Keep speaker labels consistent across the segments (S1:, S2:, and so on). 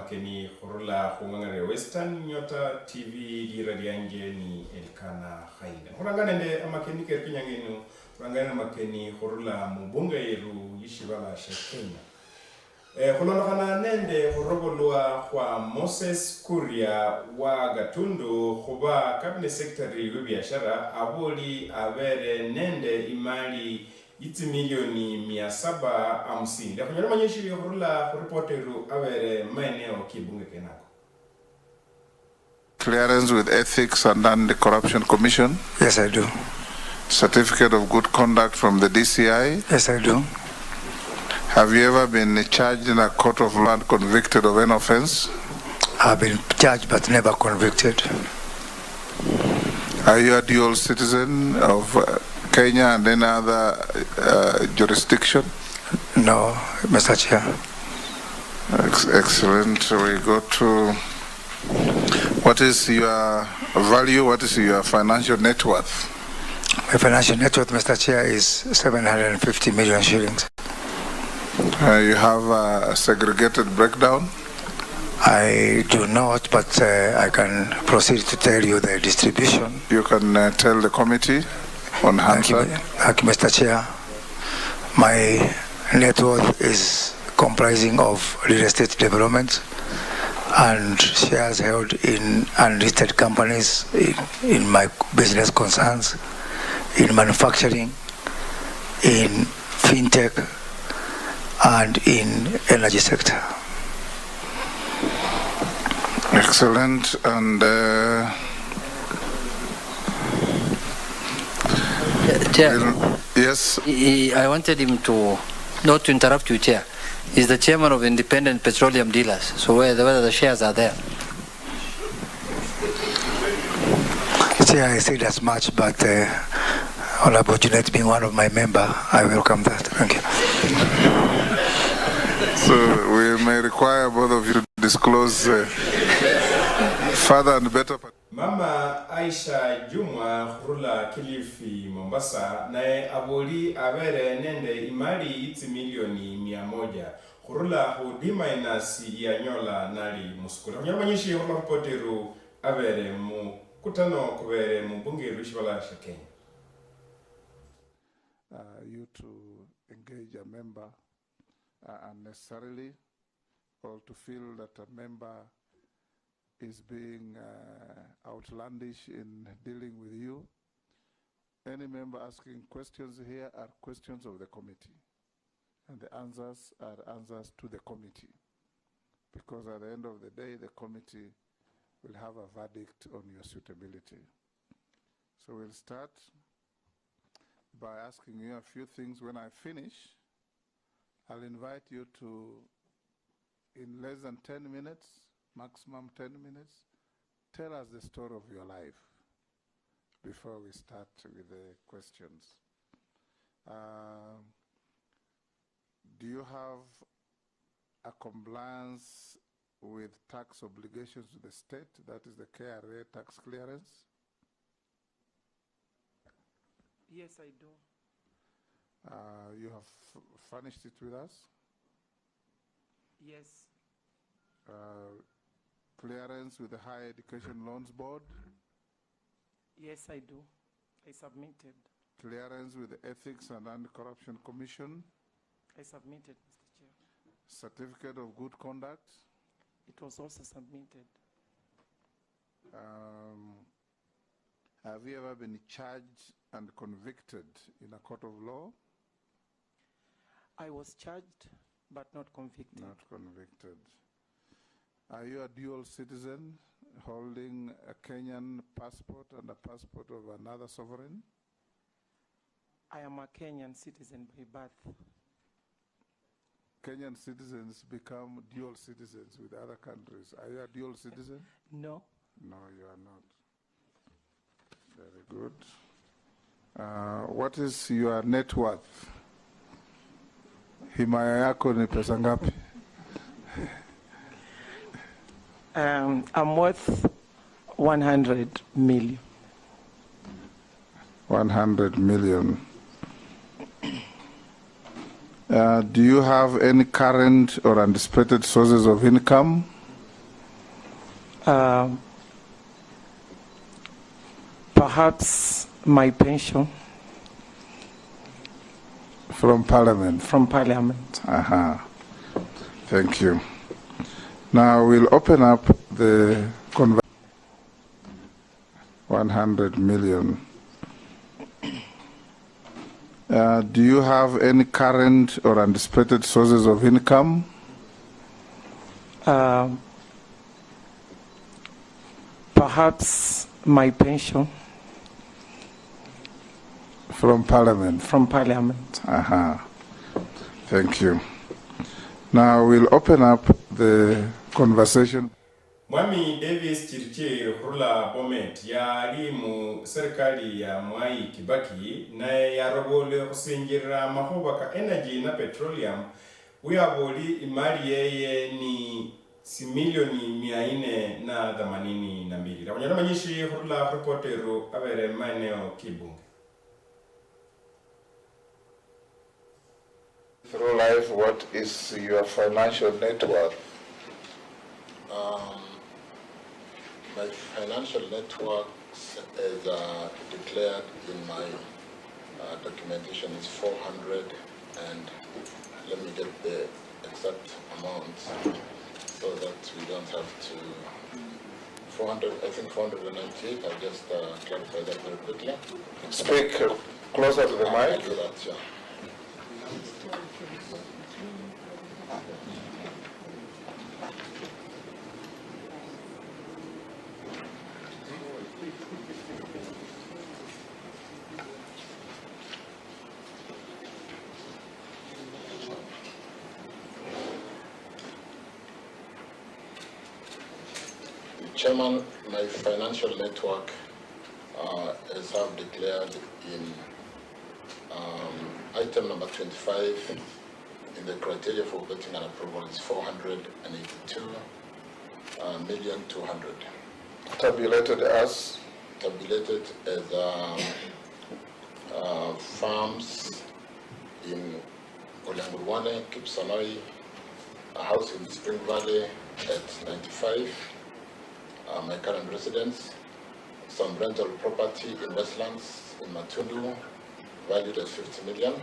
S1: makeni khurula khungangare Western Nyota TV di radiange ni Elkana Khaida. Khuranga nende amakeni kerpinyangenu khuranga makeni khurula mubunga yeru yishibala Kenya. Khulonokana nende khurogolwa kwa Moses Kuria wa Gatundu khuba cabinet secretary w'ebiashara aboli abere nende imali iti milioni 750. Ndakunyala manyeshi khurula reporteru abere maeneo kibunge kenako.
S2: Clearance with ethics and anti-corruption commission?
S3: Yes, I do.
S2: Certificate of good conduct from the DCI?
S3: Yes, I do.
S2: Have you ever been charged in a court of law and convicted of any offense?
S3: I've been charged but never convicted.
S2: Are you a dual citizen of Kenya and any other jurisdiction?
S3: No, Mr. Chair.
S2: Excellent. We go to, what is your value, what is your financial net worth?
S3: My financial net worth, Mr. Chair, is 750 million shillings.
S2: You have a segregated breakdown?
S3: I do not, but I can proceed to tell you the distribution.
S2: You can tell the committee on Hansard.
S3: Thank you, Mr. Chair. My net worth is comprising of real estate development and shares held in unlisted companies in my business concerns, in manufacturing, in fintech, and in energy sector.
S2: Excellent. And
S4: Chair,
S2: yes,
S4: I wanted him to not to interrupt you, Chair. He's the chairman of Independent Petroleum Dealers. So whether the shares are there.
S3: Chair, I said as much, but Honorable Junet being one of my members, I welcome that. Thank you.
S2: So we may require both of you to disclose further and better.
S1: Mama Aisha Juma Rula Kilifi Mombasa nae aboli abere nende imali iti milioni 100 Rula hudima inasi ya nyola nali muskula. Nyama nyishi hula reporteru abere mu kutano kubere mu bunge rishwala Kenya.
S2: You to engage a member unnecessarily, or to feel that a member is being outlandish in dealing with you. Any member asking questions here are questions of the committee, and the answers are answers to the committee, because at the end of the day, the committee will have a verdict on your suitability. So we'll start by asking you a few things. When I finish, I'll invite you to, in less than 10 minutes, maximum 10 minutes, tell us the story of your life before we start with the questions. Do you have a compliance with tax obligations to the state? That is the KRA tax clearance?
S5: Yes, I do.
S2: You have furnished it with us?
S5: Yes.
S2: Clearance with the Higher Education Loans Board?
S5: Yes, I do. I submitted.
S2: Clearance with the Ethics and Anti-Corruption Commission?
S5: I submitted, Mr. Chair.
S2: Certificate of Good Conduct?
S5: It was also submitted.
S2: Have you ever been charged and convicted in a court of law?
S5: I was charged, but not convicted.
S2: Not convicted. Are you a dual citizen holding a Kenyan passport and a passport of another sovereign?
S5: I am a Kenyan citizen by birth.
S2: Kenyan citizens become dual citizens with other countries. Are you a dual citizen?
S5: No.
S2: No, you are not. Very good. What is your net worth? Himaya yako ni pesa ngapi?
S5: I'm worth 100 million.
S2: 100 million. Do you have any current or anticipated sources of income?
S5: Perhaps my pension
S2: From Parliament.
S5: from Parliament.
S2: Thank you. Now we'll open up the 100 million. Do you have any current or anticipated sources of income?
S5: Perhaps my pension
S2: From Parliament.
S5: from Parliament.
S2: Thank you. Now we'll open up the conversation.
S1: Mwami Davis Chirchir Hurla Bomet yali mu serikali ya Mwai Kibaki na ya robole kusingira mahobaka energy na petroleum uyaboli imali yeye ni milioni 482. Lakini manyishi Hurla reporteru abere maeneo Kibunge.
S2: Through life, what is your financial net worth?
S6: My financial network is declared in my documentation is 400, and let me get the exact amount so that we don't have to 400. I think 498. I'll just clarify that very quickly.
S2: Speak closer to the
S6: I'll
S2: mic.
S6: do that, yeah. Chairman, my financial network as I've declared in item number 25 in the criteria for vetting and approval is 482,200,000.
S2: Tabulated as?
S6: Tabulated as farms in Olengurwane, Kipsanoi, a house in Spring Valley at 95, my current residence, some rental property in Westlands, in Matundu, valued at 50 million,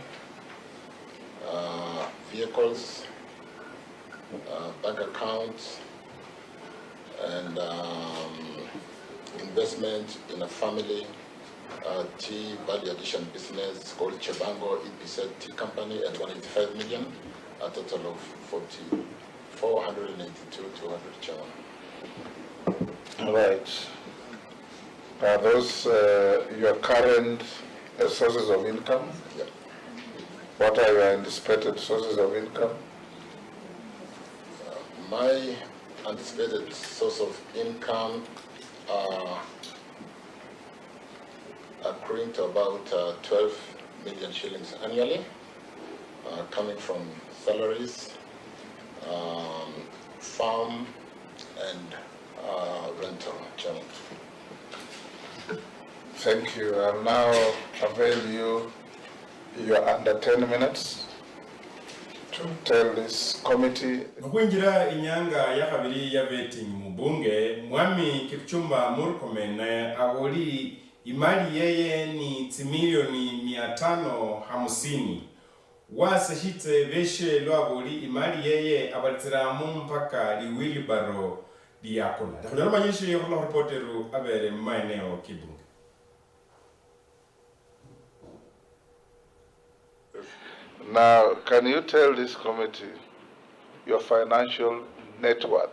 S6: vehicles, bank accounts, and investment in a family tea value addition business called Chebango EPZ Tea Company at 185 million, a total of 482,200, Chairman.
S2: Right. Are those your current sources of income?
S6: Yeah.
S2: What are your anticipated sources of income?
S6: My anticipated source of income accruing to about 12 million shillings annually, coming from salaries, farm, and rental, Chairman.
S2: Thank you. I'll now avail you your under 10 minutes to tell this committee.
S1: Okwinjira inyanga ya kabiri ya vetting mu bunge Mwami Kipchumba Murkomen awoli imali yeye ni milioni 550 wasahite beshe lwaboli imali yeye abatiramu mpaka liwilibaro liyakona. Dakujana manyishi hula reporteru abere maeneo Kibunge.
S2: Now, can you tell this committee your financial net worth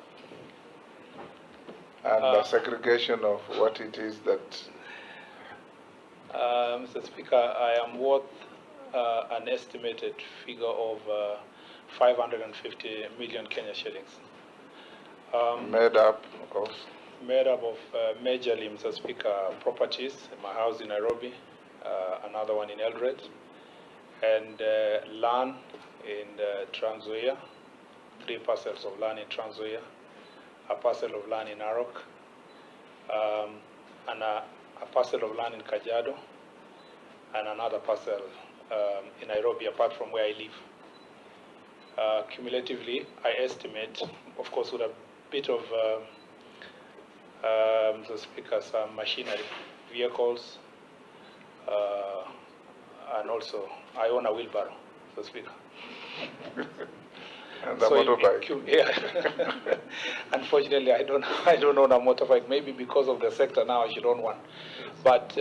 S2: and the segregation of what it is that...
S7: Mr. Speaker, I am worth an estimated figure of 550 million Kenya shillings.
S2: Made up of?
S7: Made up of majorly, Mr. Speaker, properties, my house in Nairobi, another one in Eldoret, and land in Trans Nzoia, 3 parcels of land in Trans Nzoia, a parcel of land in Narok, and a parcel of land in Kajiado, and another parcel in Nairobi, apart from where I live. Cumulatively, I estimate, of course, with a bit of Mr. Speaker, some machinery, vehicles, and also I own a wheelbarrow, Mr. Speaker.
S2: And the motorbike.
S7: Yeah. Unfortunately, I don't own a motorbike. Maybe because of the sector now, I should own one. But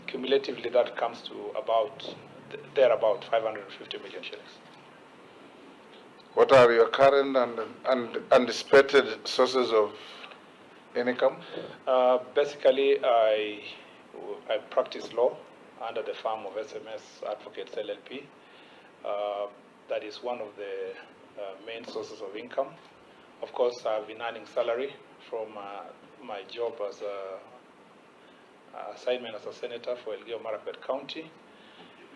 S7: cumulatively, that comes to about 550 million shillings.
S2: What are your current and anticipated sources of income?
S7: Basically, I practice law under the firm of SMS Advocates LLP. That is one of the main sources of income. Of course, I've been earning salary from my job as assignment as a senator for Elgeyo Marakwet County,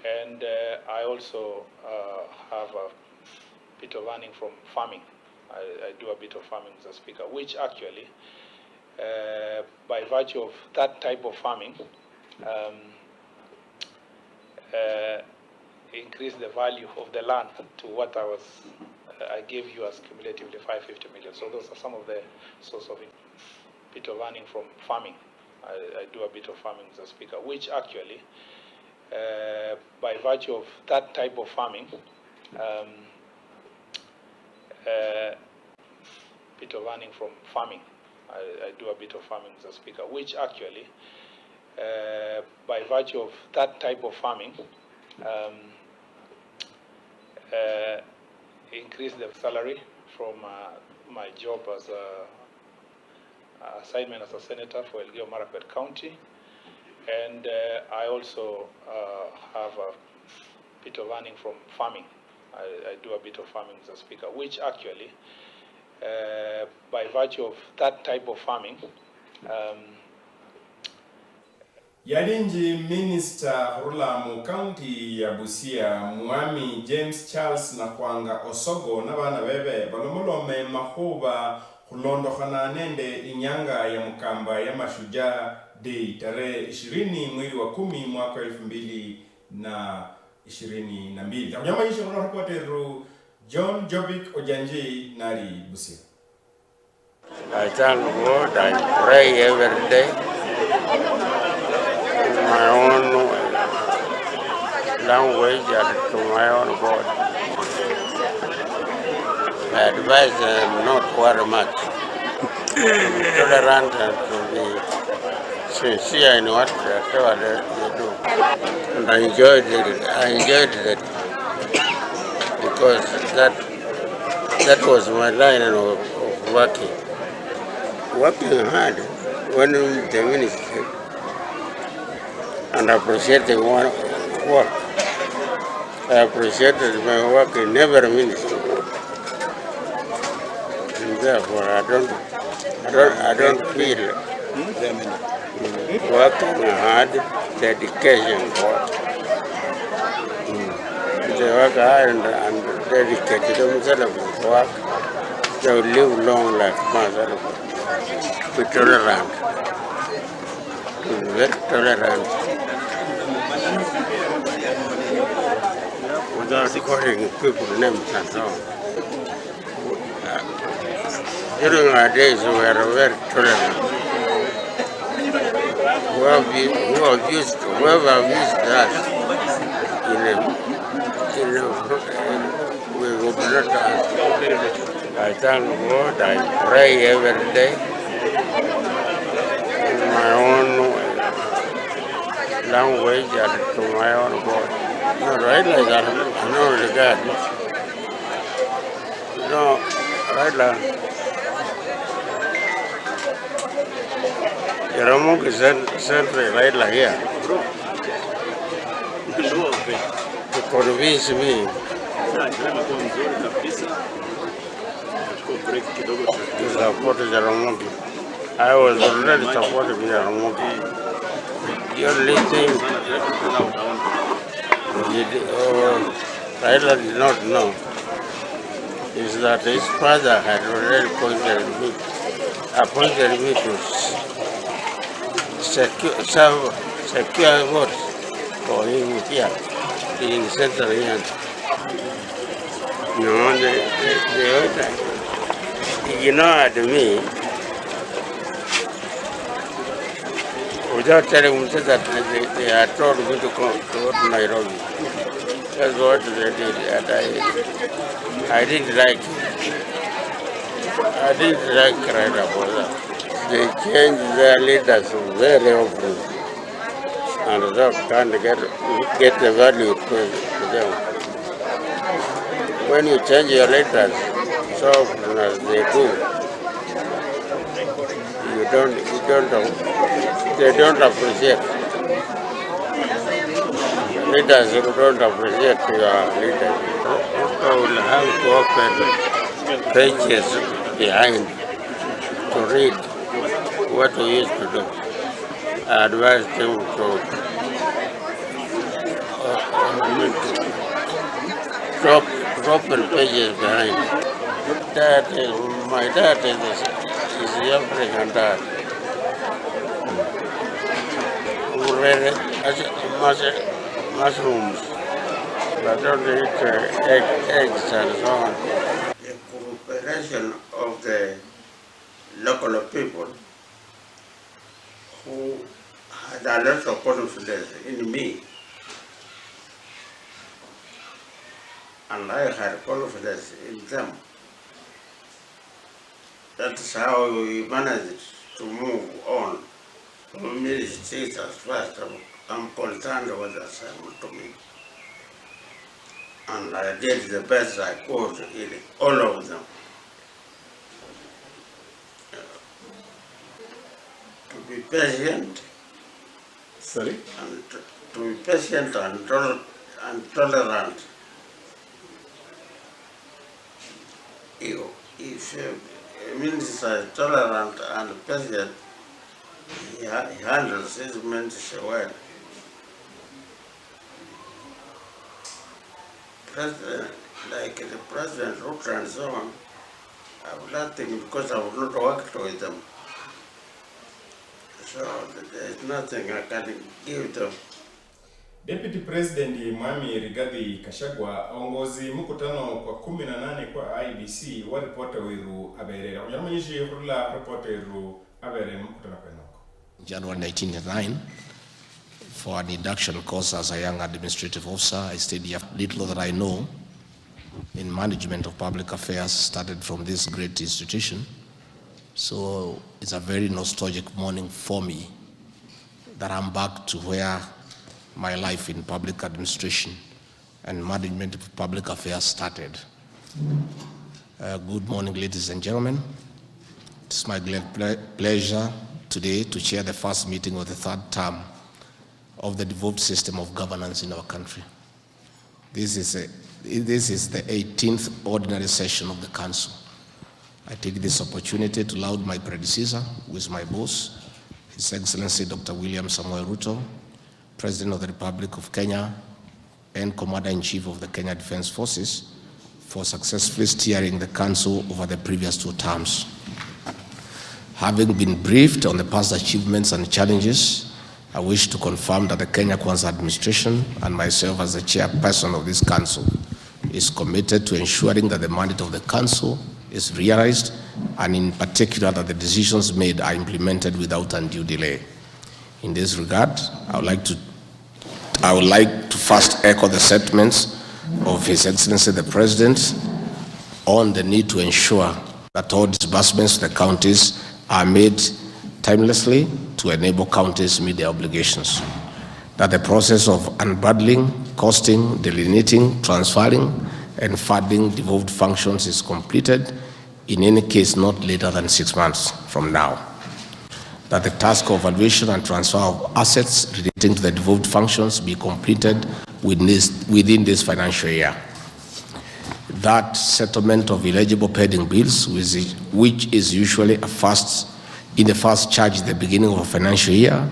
S7: and I also have a bit of earning from farming. I do a bit of farming, Mr. Speaker, which actually, by virtue of that type of farming, increase the value of the land to what I gave you as cumulatively 550 million. So those are some of the source of bit of earning from farming. I do a bit of farming, Mr. Speaker, which actually, by virtue of that type of farming, bit of earning from farming. I do a bit of farming, Mr. Speaker, which actually, by virtue of that type of farming, increase the salary from my job as assignment as a senator for Elgeyo Marakwet County, and I also have a bit of earning from farming. I do a bit of farming, Mr. Speaker, which actually, by virtue of that type of farming,
S1: Yalinji Minister Horula mu County ya Busia Mwami James Charles na kwanga Osogo na bana bebe balomolome mahuba kulondokhana nende inyanga ya mukamba ya Mashujaa Day tarehe 20 mwezi wa 10 mwaka 2022. Kunyamanyisha kuna reporteru John Jobik Ojanji nari Busia.
S8: I thank God, I pray every day. My own language and to my own God. I advise them not quarrel much, to be tolerant and to be sincere in whatever they do. And I enjoyed it because that was my line of working. Working hard when the ministry and appreciating work. I appreciated my work in every ministry. And therefore, I don't feel working hard, dedication. They work hard and dedicated themselves to work. They will live long like myself. Be tolerant. Very tolerant. Without calling people names and so on. During our days, we were very tolerant. Whoever abused us, we would not ask. I thank God, I pray every day. In my own language and to my own God. No, right like that, no regard. No, right like Yaramogi said right like here. To convince me to support Yaramogi. I was already supporting Yaramogi. The only thing Raila did not know is that his father had already appointed me to secure votes for him here in Central India. No, they ignored me without telling me that they had told me to go to Nairobi. That's what they did, and I didn't like it. I didn't like right about that. They change their leaders very often, and that can't get the value to them. When you change your leaders so often as they do, they don't appreciate. Leaders who don't appreciate your leaders. I will have to open pages behind to read what we used to do. I advise them to open pages behind. My dad is the African dad. Who read mushrooms, but don't eat eggs and so on. The cooperation of the local people who had a lot of confidence in me, and I had confidence in them. That's how we managed to move on from many states as fast as I'm concerned with the assignment to me. And I did the best I could in all of them. To be patient.
S1: Sorry?
S8: And to be patient and tolerant. If a minister is tolerant and patient, he handles his ministry well. President, like the President Ruto and so on, I have nothing because I have not worked with them. So there is nothing I can give them.
S1: Deputy President Mwami Rigathi Gachagua aongozi mkutano kwa 18 kwa IBC wa ripota wiru aberere. Onyamayishi hurula ripota wiru aberere mkutano kwa noko.
S9: January 1999 for an induction course as a young administrative officer. I stayed here. Little that I know in management of public affairs started from this great institution. So it's a very nostalgic morning for me that I'm back to where my life in public administration and management of public affairs started. Good morning, ladies and gentlemen. It's my great pleasure today to chair the first meeting of the third term of the devolved system of governance in our country. This is the 18th ordinary session of the council. I take this opportunity to laud my predecessor, who is my boss, His Excellency Dr. William Samoei Ruto, President of the Republic of Kenya and Commander-in-Chief of the Kenya Defense Forces, for successfully steering the council over the previous 2 terms. Having been briefed on the past achievements and challenges, I wish to confirm that the Kenya Kwanza administration and myself as the chairperson of this council is committed to ensuring that the mandate of the council is realized, and in particular that the decisions made are implemented without undue delay. In this regard, I would like to first echo the sentiments of His Excellency the President on the need to ensure that all disbursements to the counties are made timelessly to enable counties meet their obligations, that the process of unbundling, costing, delineating, transferring, and funding devolved functions is completed, in any case not later than 6 months from now, that the task of valuation and transfer of assets relating to the devolved functions be completed within this financial year, that settlement of eligible pending bills, which is usually in the first charge at the beginning of a financial year,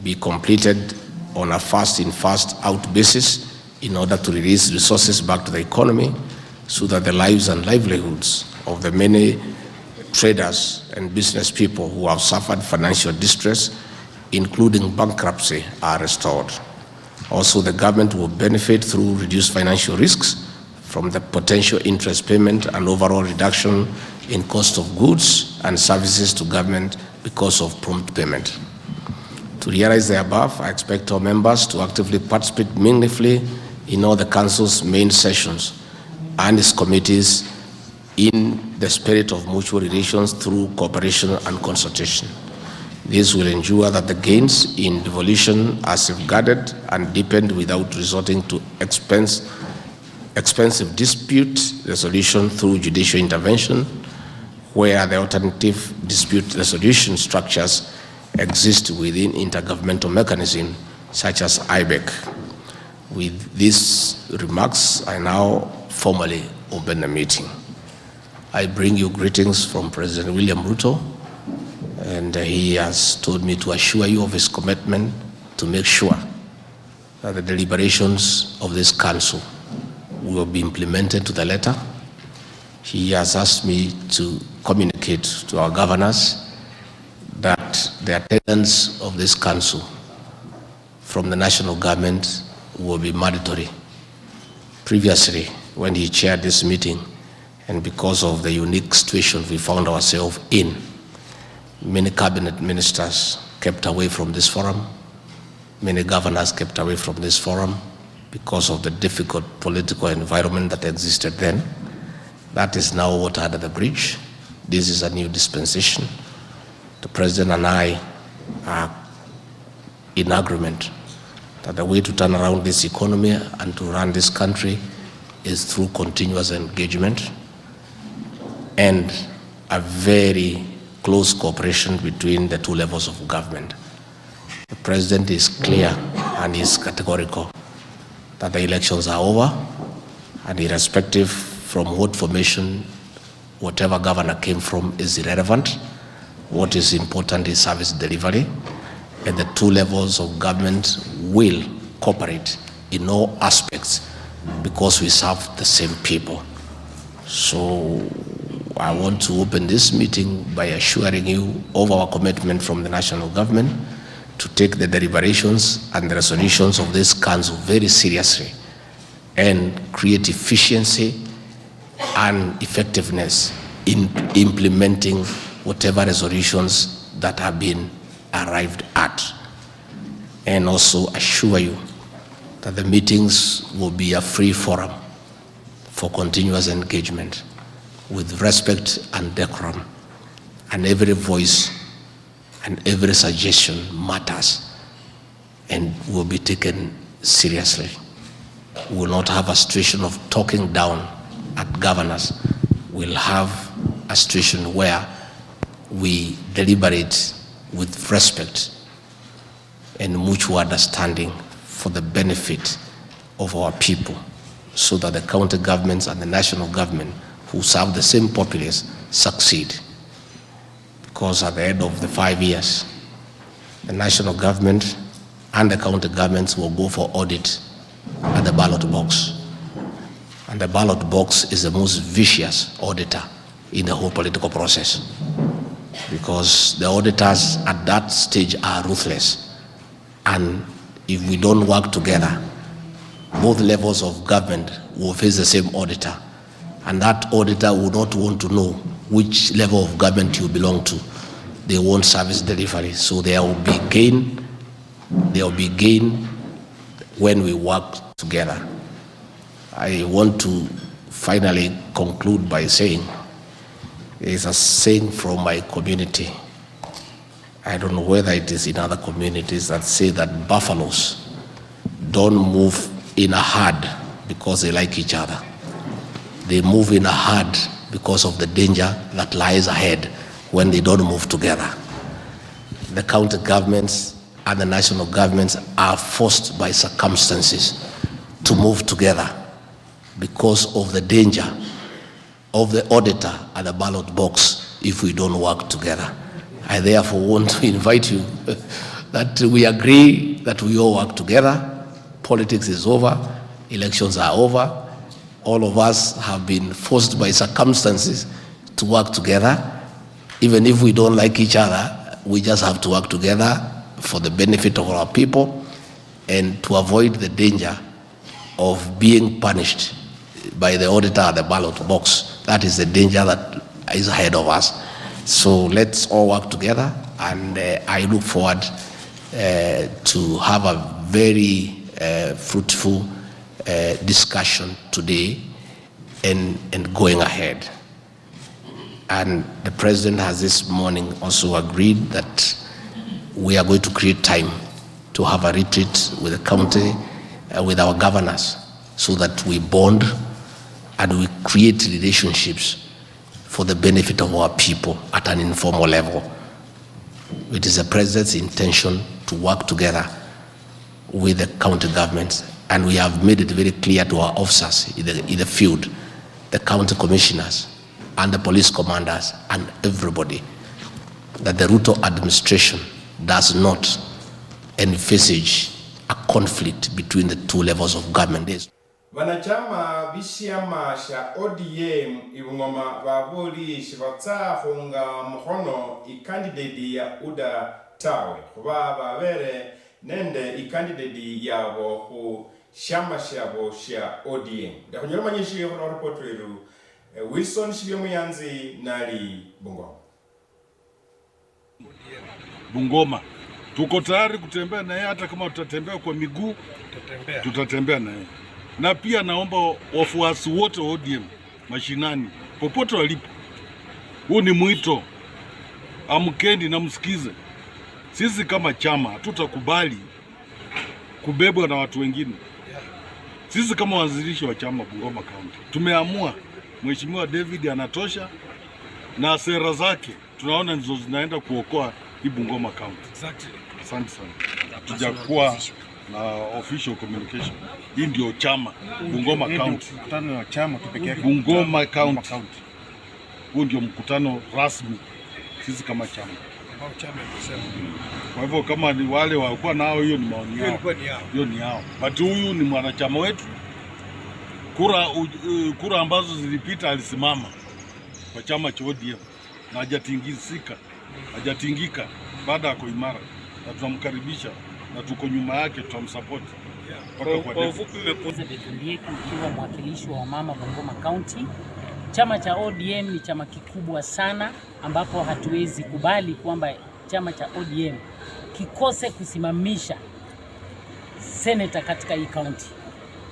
S9: be completed on a first-in, first-out basis in order to release resources back to the economy so that the lives and livelihoods of the many traders and business people who have suffered financial distress, including bankruptcy, are restored. Also, the government will benefit through reduced financial risks from the potential interest payment and overall reduction in cost of goods and services to government because of prompt payment. To realize the above, I expect our members to actively participate meaningfully in all the Council's main sessions and its committees in the spirit of mutual relations through cooperation and consultation. This will ensure that the gains in devolution are safeguarded and deepened without resorting to expensive dispute resolution through judicial intervention, where the alternative dispute resolution structures exist within intergovernmental mechanisms such as IBEC. With these remarks, I now formally open the meeting. I bring you greetings from President William Ruto, and he has told me to assure you of his commitment to make sure that the deliberations of this council will be implemented to the letter. He has asked me to communicate to our governors that the attendance of this council from the national government will be mandatory. Previously, when he chaired this meeting, and because of the unique situation we found ourselves in, many cabinet ministers kept away from this forum, many governors kept away from this forum because of the difficult political environment that existed then. That is now water under the bridge. This is a new dispensation. The President and I are in agreement that the way to turn around this economy and to run this country is through continuous engagement and a very close cooperation between the two levels of government. The President is clear and is categorical that the elections are over, and irrespective from what formation whatever governor came from is irrelevant. What is important is service delivery, and the two levels of government will cooperate in all aspects because we serve the same people. So I want to open this meeting by assuring you of our commitment from the national government to take the deliberations and the resolutions of this council very seriously and create efficiency and effectiveness in implementing whatever resolutions that have been arrived at. And also assure you that the meetings will be a free forum for continuous engagement with respect and decorum, and every voice and every suggestion matters and will be taken seriously. We will not have a situation of talking down at governors. We'll have a situation where we deliberate with respect and mutual understanding for the benefit of our people, so that the county governments and the national government who serve the same populace succeed. Because at the end of the 5 years, the national government and the county governments will go for audit at the ballot box. And the ballot box is the most vicious auditor in the whole political process, because the auditors at that stage are ruthless. And if we don't work together, both levels of government will face the same auditor, and that auditor will not want to know which level of government you belong to. They want service delivery, so there will be gain. There will be gain when we work together. I want to finally conclude by saying, there's a saying from my community, I don't know whether it is in other communities, that say that buffaloes don't move in a herd because they like each other. They move in a herd because of the danger that lies ahead when they don't move together. The county governments and the national governments are forced by circumstances to move together because of the danger of the auditor at the ballot box if we don't work together. I therefore want to invite you that we agree that we all work together. Politics is over, elections are over. All of us have been forced by circumstances to work together. Even if we don't like each other, we just have to work together for the benefit of our people and to avoid the danger of being punished by the auditor at the ballot box. That is the danger that is ahead of us. So let's all work together, and I look forward to have a very fruitful discussion today and going ahead. And the President has this morning also agreed that we are going to create time to have a retreat with the county, with our governors, so that we bond and we create relationships for the benefit of our people at an informal level. It is the President's intention to work together with the county governments, and we have made it very clear to our officers in the field, the county commissioners and the police commanders and everybody, that the Ruto administration does not envisage a conflict between the two levels of government.
S1: Wanachama bishama sha ODM ibungoma babuli shivatsa hunga mkono ikandidati ya UDA tawe kuba babere nende ikandidati yabo ku shama shabo sha ODM. Ndakunyora manyishi hono report weru Wilson Shibyomuyanzi nali
S10: Bungoma. Tuko tayari kutembea naye, hata kama tutatembea kwa miguu, tutatembea naye. Na pia naomba wafuasi wote wa ODM mashinani popote walipo, huu ni mwito, amkeni na msikize. Sisi kama chama hatutakubali kubebwa na watu wengine. Sisi kama waanzilishi wa chama Bungoma County tumeamua Mheshimiwa David anatosha, na sera zake tunaona ndizo zinaenda kuokoa hii Bungoma County. Asante sana. Tujakuwa na official communication. Hii ndio chama Bungoma County. Mkutano wa chama tu pekee yake. Bungoma County. Huu ndio mkutano rasmi sisi kama chama. Kwa hivyo kama ni wale walikuwa nao, hiyo ni maoni yao. Hiyo ni yao. But huyu ni mwanachama wetu. Kura ambazo zilipita alisimama kwa chama cha ODM na hajatingika baada ya kuimara, na tunamkaribisha na tuko nyuma yake, tutamsupport.
S11: Kwa ufupi ukiwa mwakilishi wa mama Bungoma County, chama cha ODM ni chama kikubwa sana ambapo hatuwezi kubali kwamba chama cha ODM kikose kusimamisha senator katika hii county.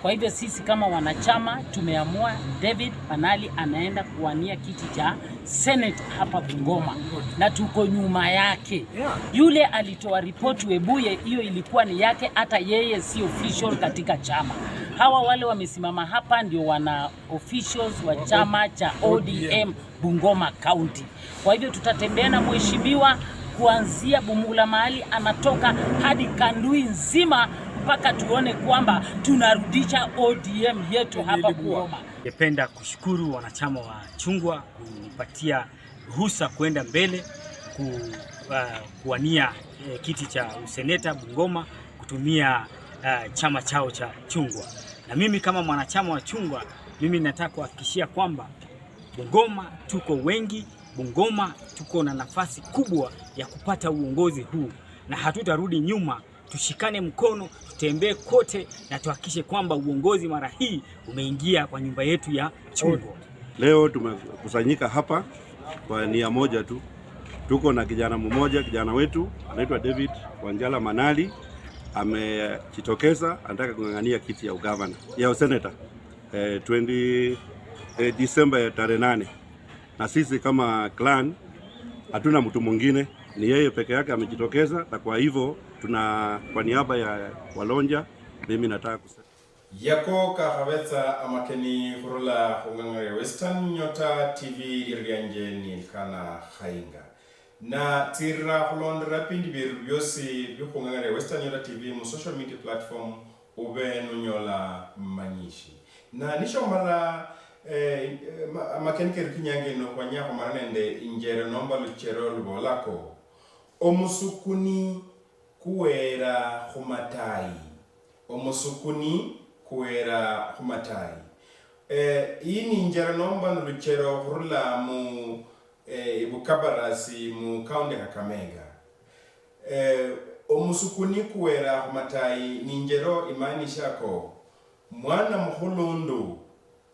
S11: Kwa hivyo sisi kama wanachama tumeamua David Panali anaenda kuwania kiti cha Senate hapa Bungoma na tuko nyuma yake. Yule alitoa ripoti Webuye, hiyo ilikuwa ni yake, hata yeye si official katika chama. Hawa wale wamesimama hapa ndio wana officials wa chama cha ODM Bungoma County. Kwa hivyo tutatembea na mheshimiwa kuanzia Bumula mahali anatoka hadi Kandui nzima mpaka tuone kwamba tunarudisha ODM yetu hapa Bungoma.
S12: Ningependa kushukuru wanachama wa Chungwa kunipatia ruhusa kwenda mbele kuwania kiti cha useneta Bungoma kutumia chama chao cha Chungwa. Na mimi kama mwanachama wa Chungwa, mimi nataka kuhakikishia kwamba Bungoma tuko wengi, Bungoma tuko na nafasi kubwa ya kupata uongozi huu na hatutarudi nyuma. Tushikane mkono, tutembee kote na tuhakikishe kwamba uongozi mara hii umeingia kwa nyumba yetu ya Chungwa.
S13: Leo tumekusanyika hapa kwa nia moja tu. Tuko na kijana wetu anaitwa David Wanjala Manali, amejitokeza anataka kung'ang'ania kiti ya ugavana ya senator 20 Disemba tarehe 8. Na sisi kama clan hatuna mtu mwingine, ni yeye peke yake amejitokeza, na kwa hivyo kwa niaba ya Walonja mimi nataka kusema
S1: yako kahabetsa amakeni kurula hungangare Western Nyota TV irianje ni kana hainga na tira hulondra pindi birubyosi bihungangare Western Nyota TV mu social media platform ube nunyola manyishi na nisho mara amakeni kinyange no kwanya ko maranende injere nomba luchero lubolako omusukuni kuwera humatai omusukuni kuwera humatai ini njera nomba nuluchero hurula mu bukabarasi mu kaunti Kakamega omusukuni kuwera humatai ninjero imani shako mwana muhulundu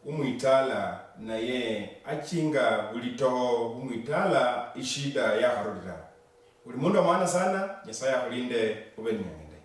S1: umuitala na ye achinga bulitoho umuitala ishida ya harudira Ulimundo maana sana, Nyasaye akulinde ube ni ngende.